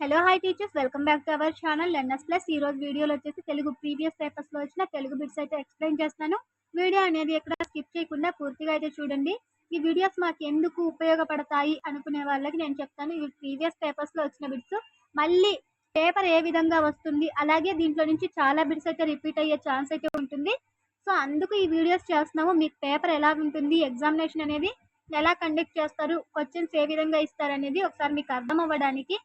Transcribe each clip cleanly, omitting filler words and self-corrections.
Hello hi teachers, welcome back to our channel learners plus. ఈ రోజు వీడియోలో వచ్చేసి తెలుగు ప్రీవియస్ పేపర్స్ లో వచ్చిన తెలుగు బిట్స్ అయితే ఎక్స్ప్లెయిన్ చేస్తాను. వీడియో అనేది ఎక్కడ స్కిప్ చేయకుండా పూర్తిగా అయితే చూడండి. ఈ వీడియోస్ మాకు ఎందుకు ఉపయోగపడతాయి అనుకునే వాళ్ళకి నేను చెప్తాను. ఇవి ప్రీవియస్ పేపర్స్ లో వచ్చిన బిట్స్, మళ్ళీ పేపర్ ఏ విధంగా వస్తుంది, అలాగే దీంట్లో నుంచి చాలా బిట్స్ అయితే రిపీట్ అయ్యే ఛాన్స్ అయితే ఉంటుంది. సో అందుకు ఈ వీడియోస్ చేస్తున్నాము. మీకు పేపర్ ఎలా ఉంటుంది, ఎగ్జామినేషన్ అనేది ఎలా కండక్ట్ చేస్తారు, క్వశ్చన్స్ ఏ విధంగా ఇస్తారు అనేది ఒకసారి మీకు అర్థం అవ్వడానికి.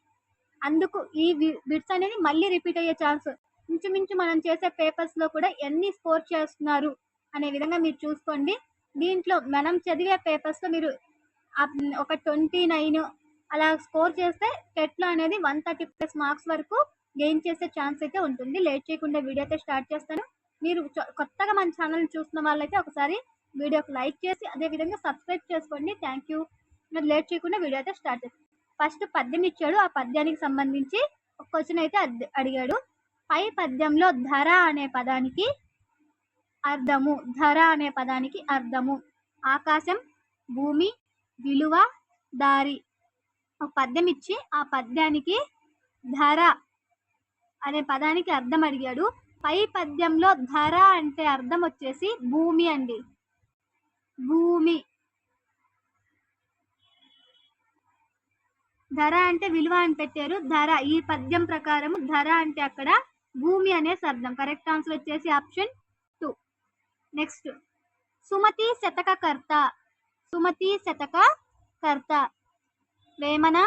అందుకు ఈ బిట్స్ అనేది మళ్ళీ రిపీట్ అయ్యే ఛాన్స్. ఇంచుమించు మనం చేసే పేపర్స్ లో కూడా ఎన్ని స్కోర్ చేస్తున్నారు అనే విధంగా మీరు చూసుకోండి. దీంట్లో మనం చదివే పేపర్స్ లో మీరు ఒక 29 అలా స్కోర్ చేస్తే టెట్ లో అనేది 130+ మార్క్స్ వరకు గెయిన్ చేసే ఛాన్స్ అయితే ఉంటుంది. లేట్ చేయకుండా వీడియో అయితే స్టార్ట్ చేస్తాను. మీరు కొత్తగా మన ఛానల్ చూస్తున్న వాళ్ళైతే ఒకసారి వీడియోకి లైక్ చేసి అదే విధంగా సబ్స్క్రైబ్ చేసుకోండి. Thank you. మీరు లేట్ చేయకుండా వీడియో అయితే స్టార్ట్ చేస్తాను. ఫస్ట్ పద్యం ఇచ్చాడు, ఆ పద్యానికి సంబంధించి ఒక క్వశ్చన్ అయితే అడిగాడు. పై పద్యంలో ధర అనే పదానికి అర్థము. ధర అనే పదానికి అర్థము ఆకాశం, భూమి, విలువ, దారి. ఒక పద్యం ఇచ్చి ఆ పద్యానికి ధర అనే పదానికి అర్థం అడిగాడు. పై పద్యంలో ధర అంటే అర్థం వచ్చేసి భూమి అండి. భూమి. ధర అంటే విలువ అని పెట్టారు. ధర ఈ పద్యం ప్రకారం ధర అంటే అక్కడ భూమి అనేసి అర్థం. కరెక్ట్ ఆన్సర్ వచ్చేసి ఆప్షన్ 2. నెక్స్ట్, సుమతి శతకకర్త. సుమతి శతకకర్త వేమన,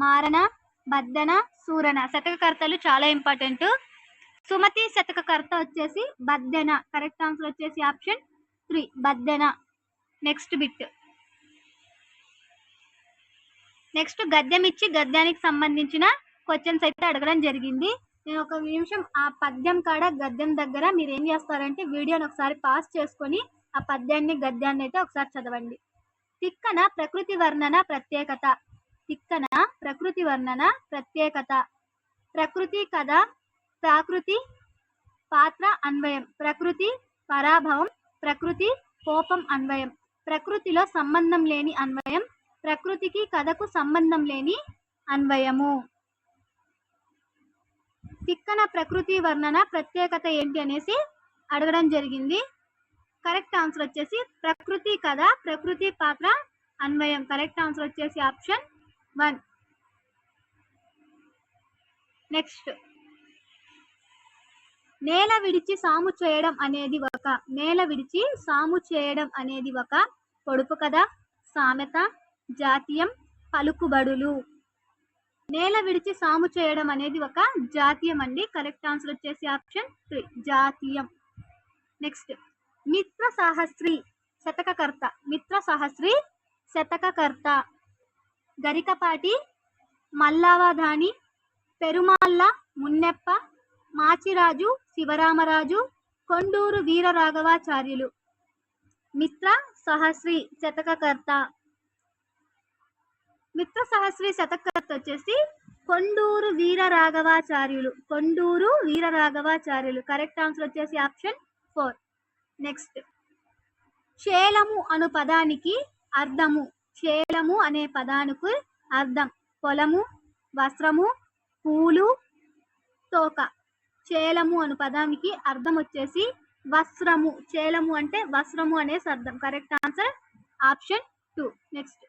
మారణ, బద్దెన, సూరణ. శతకకర్తలు చాలా ఇంపార్టెంట్. సుమతి శతకకర్త వచ్చేసి బద్దెన. కరెక్ట్ ఆన్సర్ వచ్చేసి option 3 Baddena. Next bit. Next గద్యం ఇచ్చి గద్యానికి సంబంధించిన క్వశ్చన్స్ అయితే అడగడం జరిగింది. నేను ఒక నిమిషం ఆ పద్యం కాడ గద్యం దగ్గర మీరు ఏం చేస్తారంటే వీడియోని ఒకసారి పాస్ చేసుకొని ఆ పద్యాన్ని గద్యాన్ని అయితే ఒకసారి చదవండి. తిక్కన ప్రకృతి వర్ణన ప్రత్యేకత. తిక్కన ప్రకృతి వర్ణన ప్రత్యేకత. ప్రకృతి కథ, ప్రాకృతి పాత్ర అన్వయం. ప్రకృతి పరాభవం, ప్రకృతి కోపం అన్వయం. ప్రకృతిలో సంబంధం లేని అన్వయం, ప్రకృతికి కథకు సంబంధం లేని అన్వయము. తిక్కన ప్రకృతి వర్ణన ప్రత్యేకత ఏంటి అనేసి అడగడం జరిగింది. కరెక్ట్ ఆన్సర్ వచ్చేసి ప్రకృతి కథ, ప్రకృతి పాత్ర అన్వయం. కరెక్ట్ ఆన్సర్ వచ్చేసి ఆప్షన్ 1. నెక్స్ట్, నేల విడిచి సాము చేయడం అనేది ఒక. నేల విడిచి సాము చేయడం అనేది ఒక పొడుపు కథ, సామెత, జాతీయం, పలుకుబడులు. నేల విడిచి సాము చేయడం అనేది ఒక జాతీయం అండి. కరెక్ట్ ఆన్సర్ వచ్చేసి ఆప్షన్ 3 జాతీయం. నెక్స్ట్, మిత్ర సాహస్రి శతకకర్త. మిత్ర సాహస్రి శతకకర్త గరికపాటి, మల్లావధాని, పెరుమాళ్ళ మున్నెప్ప, మాచిరాజు శివరామరాజు, కొండూరు వీరరాఘవాచార్యులు. మిత్ర సహస్రి శతకకర్త. మిత్ర సహస్రి శతకకర్త వచ్చేసి కొండూరు వీరరాఘవాచార్యులు. కొండూరు వీరరాఘవాచార్యులు. కరెక్ట్ ఆన్సర్ వచ్చేసి ఆప్షన్ 4. నెక్స్ట్, చేలము అను పదానికి అర్థము. చేలము అనే పదానికి అర్థం పొలము, వస్త్రము, పూలు, తోక. చేలము అను పదానికి అర్థం వచ్చేసి వస్త్రము. చేలము అంటే వస్త్రము అనేసి అర్థం. Correct answer option 2. నెక్స్ట్,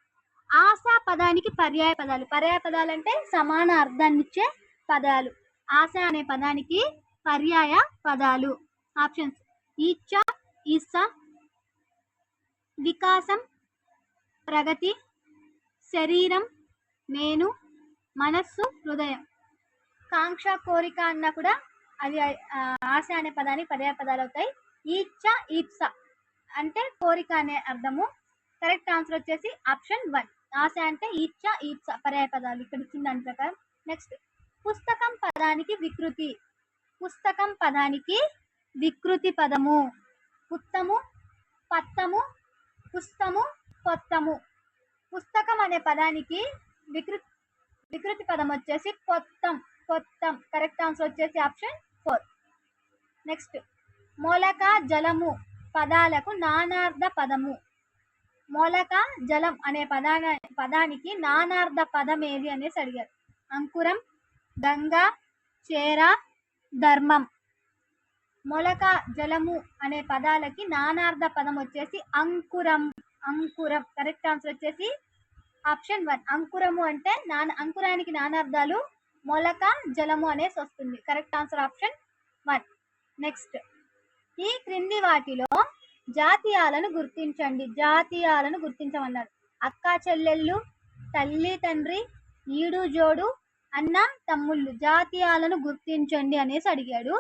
ఆశ పదానికి పర్యాయ పదాలు. పర్యాయ పదాలు అంటే సమాన అర్థాన్ని ఇచ్చే పదాలు. ఆశ అనే పదానికి పర్యాయ పదాలు. ఆప్షన్స్ ఈచ్ఛ, ఈస, వికాసం, ప్రగతి, శరీరం, నేను, మనస్సు, హృదయం. కాంక్ష, కోరిక అన్నా కూడా అవి ఆశ అనే పదానికి పర్యాయ పదాలు అవుతాయి. ఈచ్ఛ, ఈప్స అంటే కోరిక అనే అర్థము. కరెక్ట్ ఆన్సర్ వచ్చేసి ఆప్షన్ 1. ఆశ అంటే ఈచ్ఛ, ఈప్స పర్యాయ పదాలు ఇక్కడ ఇచ్చిన దాని ప్రకారం. నెక్స్ట్, పుస్తకం పదానికి వికృతి. పుస్తకం పదానికి వికృతి పదము పుత్తము, పత్తము, పుస్తము, పొత్తము. పుస్తకం అనే పదానికి వికృతి పదం వచ్చేసి పొత్తం. పొత్తం. కరెక్ట్ ఆన్సర్ వచ్చేసి ఆప్షన్ 4. నెక్స్ట్, మూలక, జలము పదాలకు నానార్థ పదము. మూలక, జలం అనే పదానికి నానార్థ పదం ఏది అనేసి అడిగారు. అంకురం, గంగ, చేర, ధర్మం. మొలక, జలము అనే పదాలకి నానార్థ పదం వచ్చేసి అంకురం. అంకురం. కరెక్ట్ ఆన్సర్ వచ్చేసి ఆప్షన్ 1. అంకురము అంటే అంకురానికి నానార్థాలు మొలక, జలము అనేసి వస్తుంది. Correct answer option 1. నెక్స్ట్, ఈ క్రింది వాటిలో జాతీయాలను గుర్తించండి. జాతీయాలను గుర్తించమన్నారు. అక్క చెల్లెళ్ళు, తల్లి తండ్రి, ఈడు జోడు, అన్న తమ్ముళ్ళు. జాతీయాలను గుర్తించండి అనేసి అడిగాడు.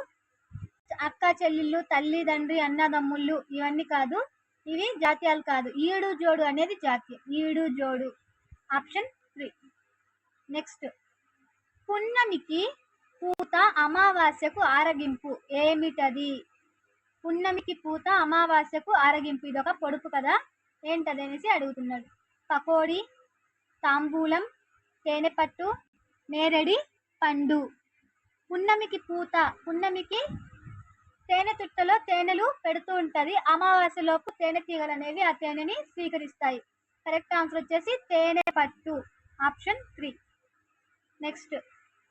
అక్క చెల్లెళ్ళు, తల్లి తండ్రి, అన్న తమ్ముళ్ళు ఇవన్నీ కాదు, ఇవి జాతీయాలు కాదు. ఈడు జోడు అనేది జాతీయం. ఈడు జోడు ఆప్షన్ 3. నెక్స్ట్, పున్నమికి పూత అమావాస్యకు ఆరగింపు ఏమిటది? పున్నమికి పూత అమావాస్యకు ఆరగింపు. ఇదొక పొడుపు కదా, ఏంటది అనేసి అడుగుతున్నాడు. పకోడి, తాంబూలం, తేనెపట్టు, నేరేడి పండు. పున్నమికి పూత, పున్నమికి తేనె తుట్టలో తేనెలు పెడుతూ ఉంటది. అమావాస్యలోపు తేనె తీగలు అనేవి ఆ తేనెని స్వీకరిస్తాయి. కరెక్ట్ ఆన్సర్ వచ్చేసి తేనె పట్టు ఆప్షన్ 3. నెక్స్ట్,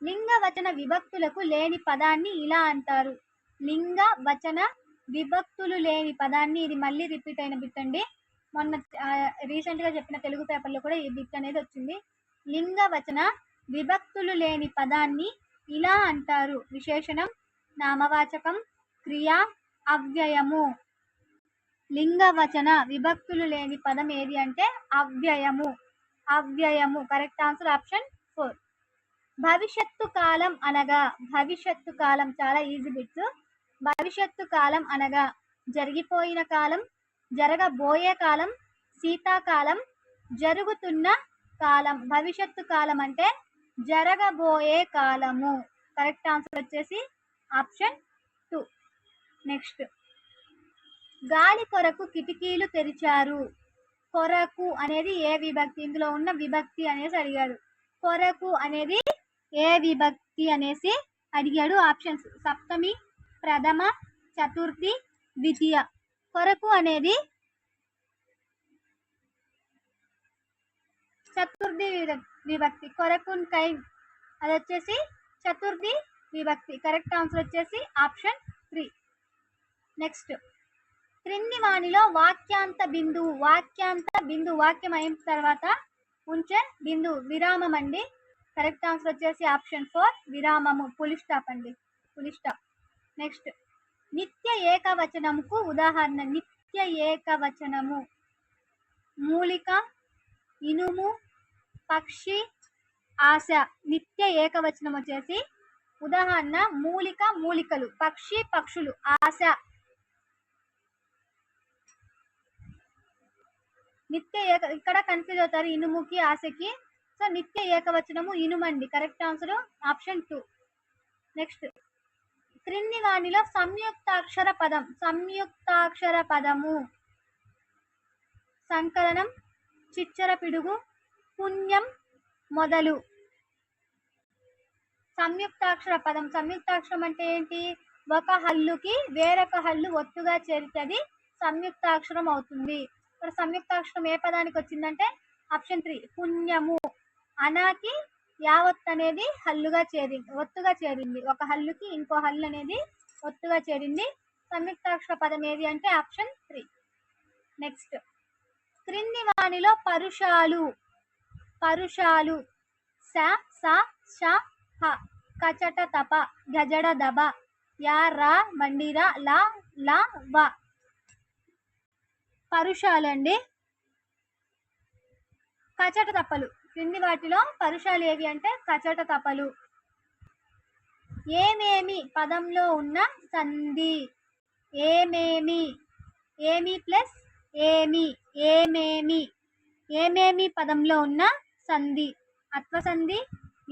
లింగ వచన విభక్తులకు లేని పదాన్ని ఇలా అంటారు. లింగ వచన విభక్తులు లేని పదాన్ని, ఇది మళ్ళీ రిపీట్ అయిన బిట్ అండి. మొన్న రీసెంట్ గా చెప్పిన తెలుగు పేపర్లో కూడా ఈ బిట్ అనేది వచ్చింది. లింగ వచన విభక్తులు లేని పదాన్ని ఇలా అంటారు. విశేషణం, నామవాచకం, క్రియ, అవ్యయము. లింగ వచన విభక్తులు లేని పదం ఏది అంటే అవ్యయము. అవ్యయము. Correct answer option 4. భవిష్యత్తు కాలం అనగా, భవిష్యత్తు కాలం చాలా ఈజీ బిట్స్. భవిష్యత్తు కాలం అనగా జరిగిపోయిన కాలం, జరగబోయే కాలం, శీతాకాలం, జరుగుతున్న కాలం. భవిష్యత్తు కాలం అంటే జరగబోయే కాలము. కరెక్ట్ ఆన్సర్ వచ్చేసి ఆప్షన్ 2. నెక్స్ట్, గాలి కొరకు కిటికీలు తెరిచారు. కొరకు అనేది ఏ విభక్తి? ఇందులో ఉన్న విభక్తి అనేసి అడిగాడు. కొరకు అనేది ఏ విభక్తి అనేసి అడిగాడు. ఆప్షన్స్ సప్తమి, ప్రథమ, చతుర్థి, ద్వితీయ. కొరకు అనేది చతుర్థి విభక్తి. కొరకున్ కై అది వచ్చేసి చతుర్థి విభక్తి. కరెక్ట్ ఆన్సర్ వచ్చేసి ఆప్షన్ 3. నెక్స్ట్, క్రింది వాణిలో వాక్యాంత బిందువు. వాక్యాంత బిందువు వాక్యం అయిన తర్వాత ఉంచే బిందువు విరామం అండి. కరెక్ట్ ఆన్సర్ వచ్చేసి ఆప్షన్ 4 విరామము. పులి స్టాప్ అండి, పులి స్టాప్. నెక్స్ట్, నిత్య ఏకవచనముకు ఉదాహరణ. నిత్య ఏకవచనము మూలిక, ఇనుము, పక్షి, ఆశ. నిత్య ఏకవచనం వచ్చేసి ఉదాహరణ మూలిక, మూలికలు, పక్షి, పక్షులు, ఆశ. నిత్య ఇక్కడ కన్ఫ్యూజ్ అవుతారు ఇనుముకి, ఆశకి. సో నిత్య ఏకవచనము ఇనుమండి. Correct answer option 2. నెక్స్ట్, క్రింది వాణిలో సంయుక్తాక్షర పదం. సంయుక్తాక్షర పదము సంకలనం, చిచ్చర పిడుగు, పుణ్యం, మొదలు. సంయుక్తాక్షర పదం. సంయుక్తాక్షరం అంటే ఏంటి? ఒక హల్లుకి వేరొక హల్లు ఒత్తుగా చేరితేది సంయుక్తాక్షరం అవుతుంది. ఇక్కడ సంయుక్తాక్షరం ఏ పదానికి వచ్చిందంటే ఆప్షన్ 3 పుణ్యము. అనాకి యావత్ అనేది హల్లుగా చేరింది, ఒత్తుగా చేరింది. ఒక హల్లుకి ఇంకో హల్లు అనేది ఒత్తుగా చేరింది. సంయుక్తాక్షర పదం ఏది అంటే ఆప్షన్ 3. నెక్స్ట్, క్రింది వాణిలో పరుషాలు. పరుషాలు స, స, ష, హ. కచట తప, గజడ దబ, యా, రా, బండిరా, లా, లా, వ. పరుషాలు అండి. కచట తప్పలు. క్రింది వాటిలో పరుషాలు ఏవి అంటే కచట తపలు. ఏమేమి పదంలో ఉన్న సంధి. ఏమేమి, ఏమి ప్లస్ ఏమి, ఏమేమి. ఏమేమి పదంలో ఉన్న సంధి. అత్వసంధి,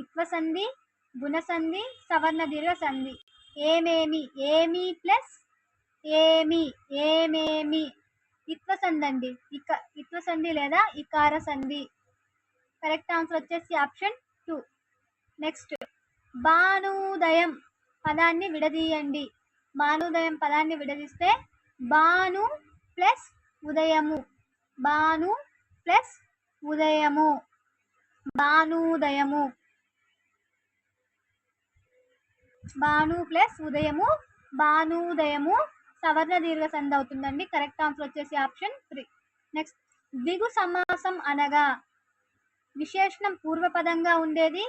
ఇత్వసంధి, గుణసంధి, సవర్ణ దీర్ఘ సంధి. ఏమేమి, ఏమి ప్లస్ ఏమి, ఏమేమి. ఇత్వసంధి అండి, ఇత్వసంధి లేదా ఇకార సంధి. కరెక్ట్ ఆన్సర్ వచ్చేసి ఆప్షన్ 2. నెక్స్ట్, భానుదయం పదాన్ని విడదీయండి. భానుదయం పదాన్ని విడదీస్తే భాను ప్లస్ ఉదయము. భాను ప్లస్ ఉదయము, భానుదయము. భాను ప్లస్ ఉదయము, భానుదయము, సవర్ణ దీర్ఘ సంధి అవుతుందండి. కరెక్ట్ ఆన్సర్ వచ్చేసి ఆప్షన్ 3. నెక్స్ట్, ద్విగు సమాసం అనగా విశేషణం పూర్వపదంగా ఉండేది,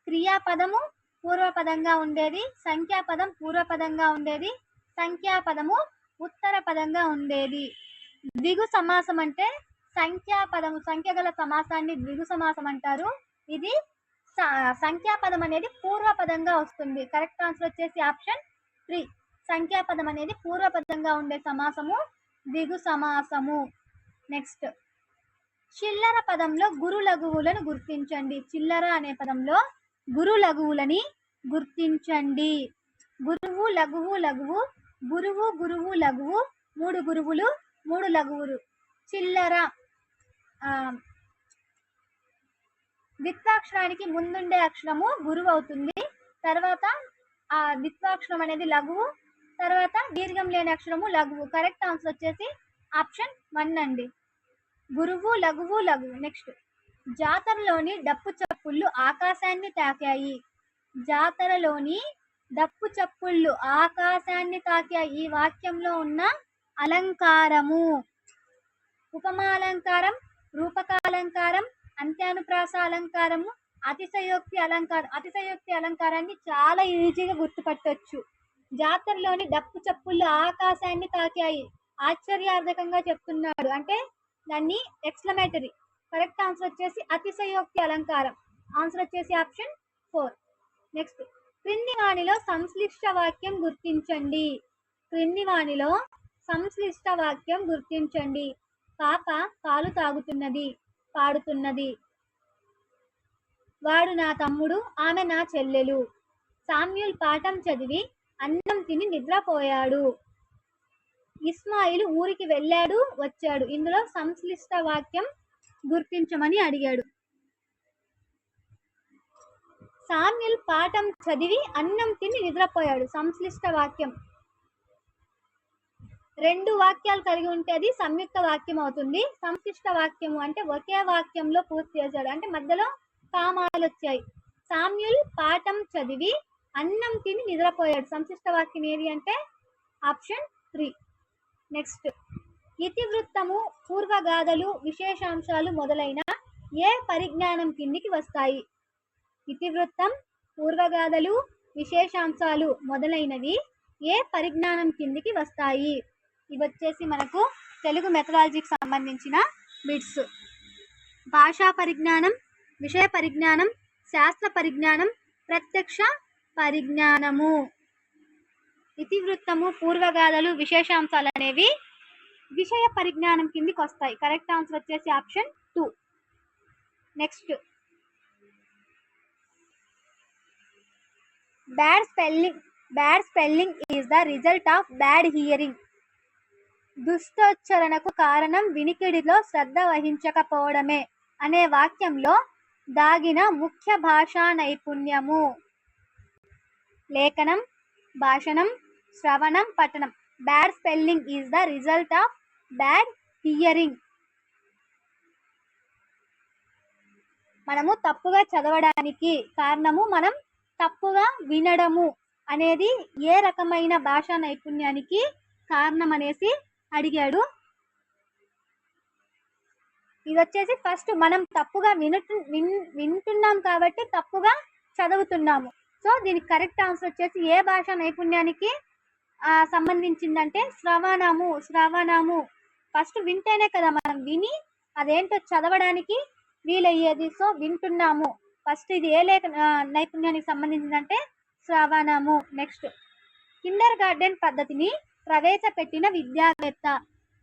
క్రియాపదము పూర్వపదంగా ఉండేది, సంఖ్యాపదం పూర్వపదంగా ఉండేది, సంఖ్యాపదము ఉత్తర పదంగా ఉండేది. ద్విగు సమాసం అంటే సంఖ్యాపదము, సంఖ్య గల సమాసాన్ని ద్విగు సమాసం అంటారు. ఇది సంఖ్యాపదం అనేది పూర్వపదంగా వస్తుంది. కరెక్ట్ ఆన్సర్ వచ్చేసి ఆప్షన్ 3. సంఖ్యాపదం అనేది పూర్వపదంగా ఉండే సమాసము ద్విగు సమాసము. నెక్స్ట్, చిల్లర పదంలో గురు లఘువులను గుర్తించండి. చిల్లర అనే పదంలో గురు లఘువులని గుర్తించండి. గురువు, లఘువు, లఘువు, గురువు, గురువు, లఘువు, 3 గురువులు, 3 లఘువులు. చిల్లర ద్విత్వాక్షరానికి ముందుండే అక్షరము గురువు అవుతుంది. తర్వాత ఆ ద్విత్వాక్షరం అనేది లఘువు, తర్వాత దీర్ఘం లేని అక్షరము లఘువు. కరెక్ట్ ఆన్సర్ వచ్చేసి ఆప్షన్ 1 అండి. గురువు, లఘువు, లఘువు. నెక్స్ట్, జాతరలోని డప్పు చప్పుళ్ళు ఆకాశాన్ని తాకాయి. జాతరలోని డప్పు చప్పుళ్ళు ఆకాశాన్ని తాకాయి. ఈ వాక్యంలో ఉన్న అలంకారము ఉపమాలంకారం, రూపకాలంకారం, అంత్యానుప్రాస అలంకారము, అతిశయోక్తి అలంకారం. అతిశయోక్తి అలంకారాన్ని చాలా ఈజీగా గుర్తుపట్టవచ్చు. జాతరలోని డప్పు చప్పుళ్ళు ఆకాశాన్ని తాకాయి, ఆశ్చర్యార్థకంగా చెప్తున్నాడు అంటే దాన్ని ఎక్స్క్లమేటరీ. కరెక్ట్ ఆన్సర్ వచ్చేసి అతిశయోక్తి అలంకారం. ఆన్సర్ వచ్చేసి ఆప్షన్ 4. నెక్స్ట్, క్రింది వాణిలో సంశ్లిష్ట వాక్యం గుర్తించండి. క్రింది వాణిలో సంశ్లిష్ట వాక్యం గుర్తించండి. పాప పాలు తాగుతున్నది, పాడుతున్నది. వాడు నా తమ్ముడు, ఆమె నా చెల్లెలు. సామ్యూల్ పాఠం చదివి అన్నం తిని నిద్రపోయాడు. ఇస్మాయిల్ ఊరికి వెళ్ళాడు, వచ్చాడు. ఇందులో సంశ్లిష్ట వాక్యం గుర్తించమని అడిగాడు. సామ్యూల్ పాఠం చదివి అన్నం తిని నిద్రపోయాడు సంశ్లిష్ట వాక్యం. 2 వాక్యాలు కలిగి ఉంటే అది సంయుక్త వాక్యం అవుతుంది. సంశ్లిష్ట వాక్యము అంటే ఒకే వాక్యంలో పూర్తి చేశాడు అంటే మధ్యలో కామాలు వచ్చాయి. సామ్యూల్ పాఠం చదివి అన్నం తిని నిద్రపోయాడు. సంశ్లిష్ట వాక్యం ఏది అంటే ఆప్షన్ 3. నెక్స్ట్, ఇతివృత్తము, పూర్వగాథలు, విశేషాంశాలు మొదలైన ఏ పరిజ్ఞానం కిందికి వస్తాయి? ఇతివృత్తం, పూర్వగాథలు, విశేషాంశాలు మొదలైనవి ఏ పరిజ్ఞానం కిందికి వస్తాయి? ఇవి వచ్చేసి మనకు తెలుగు మెథడాలజీకి సంబంధించిన బిట్స్. భాషా పరిజ్ఞానం, విషయ పరిజ్ఞానం, శాస్త్ర పరిజ్ఞానం, ప్రత్యక్ష పరిజ్ఞానము. ఇతివృత్తము, పూర్వగాథలు, విశేషాంశాలు అనేవి విషయ పరిజ్ఞానం కిందికి వస్తాయి. కరెక్ట్ ఆన్సర్ వచ్చేసి option 2. Next, bad spelling is the result of bad hearing. దుష్టోచ్చరణకు కారణం వినికిడిలో శ్రద్ధ వహించకపోవడమే అనే వాక్యంలో దాగిన ముఖ్య భాషా నైపుణ్యము. లేఖనం, భాషణం, శ్రవణం, పఠనం. Bad spelling is the result of bad hearing. మనము తప్పుగా చదవడానికి కారణము మనం తప్పుగా వినడము అనేది ఏ రకమైన భాషా నైపుణ్యానికి కారణం అనేసి అడిగాడు. ఇది వచ్చేసి ఫస్ట్ మనం తప్పుగా వింటున్నాం కాబట్టి తప్పుగా చదువుతున్నాము. సో దీనికి కరెక్ట్ ఆన్సర్ వచ్చేసి ఏ భాషా నైపుణ్యానికి సంబంధించిందంటే శ్రవణము. ఫస్ట్ వింటేనే కదా మనం విని అదేంటో చదవడానికి వీలయ్యేది. సో వింటున్నాము ఫస్ట్. ఇది ఏ నైపుణ్యానికి సంబంధించిందంటే శ్రవణము. నెక్స్ట్, కిండర్ గార్డెన్ పద్ధతిని ప్రవేశపెట్టిన విద్యావేత్త.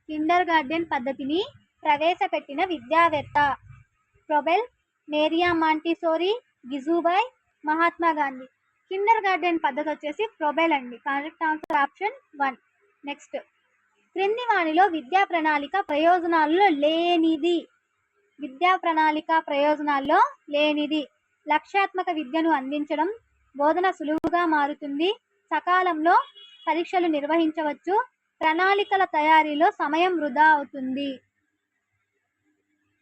కిండర్ గార్డెన్ పద్ధతిని ప్రవేశపెట్టిన విద్యావేత్త ప్రొబెల్, మేరియా మాంటిసోరీ, గిజుబాయ్, మహాత్మా గాంధీ. కిండర్ గార్డెన్ పద్ధతి వచ్చేసి ప్రొబెల్ అండి. Correct answer option 1. నెక్స్ట్, క్రింది వాణిలో విద్యా ప్రణాళిక ప్రయోజనాల్లో లేనిది. విద్యా ప్రణాళిక ప్రయోజనాల్లో లేనిది. లక్ష్యాత్మక విద్యను అందించడం, బోధన సులువుగా మారుతుంది, సకాలంలో పరీక్షలు నిర్వహించవచ్చు, ప్రణాళికల తయారీలో సమయం వృధా అవుతుంది.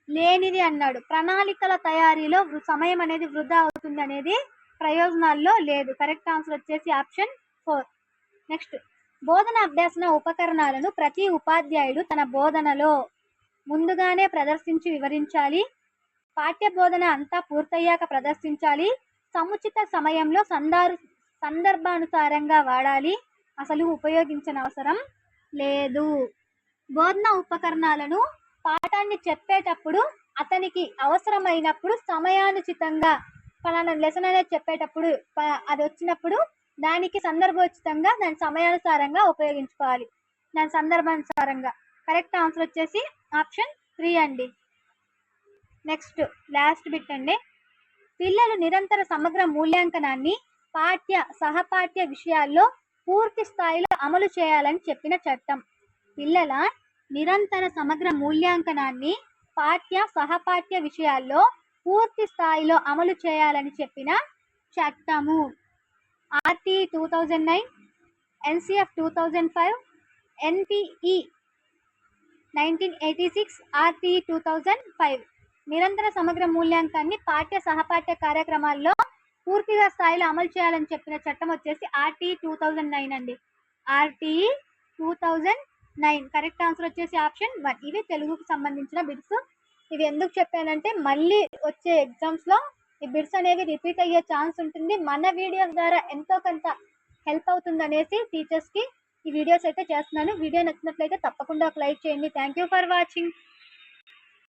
లేనిది అన్నాడు. ప్రణాళికల తయారీలో సమయం అనేది వృధా అవుతుంది అనేది ప్రయోజనాల్లో లేదు. కరెక్ట్ ఆన్సర్ వచ్చేసి ఆప్షన్ 4. నెక్స్ట్, బోధన అభ్యాసన ఉపకరణాలను ప్రతి ఉపాధ్యాయుడు తన బోధనలో ముందుగానే ప్రదర్శించి వివరించాలి. పాఠ్య బోధన అంతా పూర్తయ్యాక ప్రదర్శించాలి. సముచిత సమయంలో సందర్భానుసారంగా వాడాలి. అసలు ఉపయోగించనవసరం లేదు. బోధన ఉపకరణాలను పాఠాన్ని చెప్పేటప్పుడు అతనికి అవసరమైనప్పుడు సమయానుచితంగా ఫలానా లెసన్ అనేది చెప్పేటప్పుడు అది వచ్చినప్పుడు దానికి సందర్భోచితంగా దాని సమయానుసారంగా ఉపయోగించుకోవాలి. దాని సందర్భానుసారంగా. కరెక్ట్ ఆన్సర్ వచ్చేసి ఆప్షన్ 3 అండి. నెక్స్ట్ లాస్ట్ బిట్ అండి. పిల్లలు నిరంతర సమగ్ర మూల్యాంకనాన్ని పాఠ్య సహపాఠ్య విషయాల్లో పూర్తి స్థాయిలో అమలు చేయాలని చెప్పిన చట్టం. పిల్లల నిరంతర సమగ్ర మూల్యాంకనాన్ని పాఠ్య సహపాఠ్య విషయాల్లో పూర్తి స్థాయిలో అమలు చేయాలని చెప్పిన చట్టము ఆర్టీ 2009, ఎన్సిఎఫ్ 2005, ఎన్పిఈ 1986, ఆర్టీ 2005. నిరంతర సమగ్ర మూల్యాంకనాన్ని పాఠ్య సహపాఠ్య కార్యక్రమాల్లో పూర్తిగా స్థాయిలో అమలు చేయాలని చెప్పిన చట్టం వచ్చేసి ఆర్టీ 2009 అండి. ఆర్టీ 2009. కరెక్ట్ ఆన్సర్ వచ్చేసి ఆప్షన్ 1. ఇవి తెలుగుకు సంబంధించిన బిట్స్. ఇవి ఎందుకు చెప్పానంటే మళ్ళీ వచ్చే ఎగ్జామ్స్ లో ఈ బిట్స్ అనేవి రిపీట్ అయ్యే ఛాన్స్ ఉంటుంది. మన వీడియోస్ ద్వారా ఎంతో కొంత హెల్ప్ అవుతుంది అనేసి టీచర్స్ కి ఈ వీడియోస్ అయితే చేస్తున్నాను. వీడియో నచ్చినట్లయితే తప్పకుండా ఒక లైక్ చేయండి. Thank you for watching.